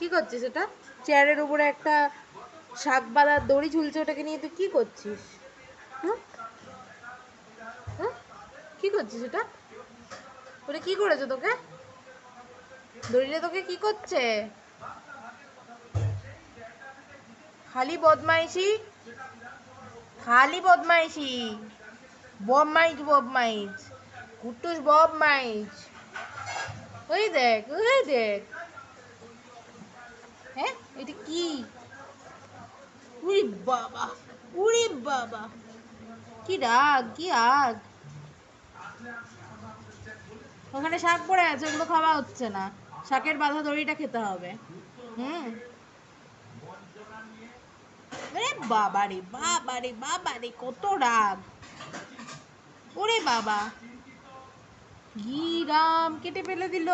কি করছিস এটা? চেয়ারের উপরে একটা শাক বাঁধার দড়ি ঝুলছে, ওটাকে নিয়ে তুই কি করছিস? হুম? হুম? কি করছিস এটা? ওটা কি করেছে তোকে? দড়িটা তোকে কি করছে? খালি বদমাইশি, খালি বদমাইশি, বদমাইশ বদমাইশ, কুট্টুস বদমাইশ। ওই দেখ, ওই দেখ। হ্যাঁ, এটা কি? উরি বাবা, উরি বাবা, কি রাগ, কি আগ! ওখানে শাক পড়ে আছে, ওগুলো খাওয়া হচ্ছে না। শাকের বাঁধা দড়িটা খেতে হবে। হুম। আরে বাবারে, বাবারে, বাবারে, কত রাগ! ওরে বাবা, ঘি রাম কেটে ফেলে দিল।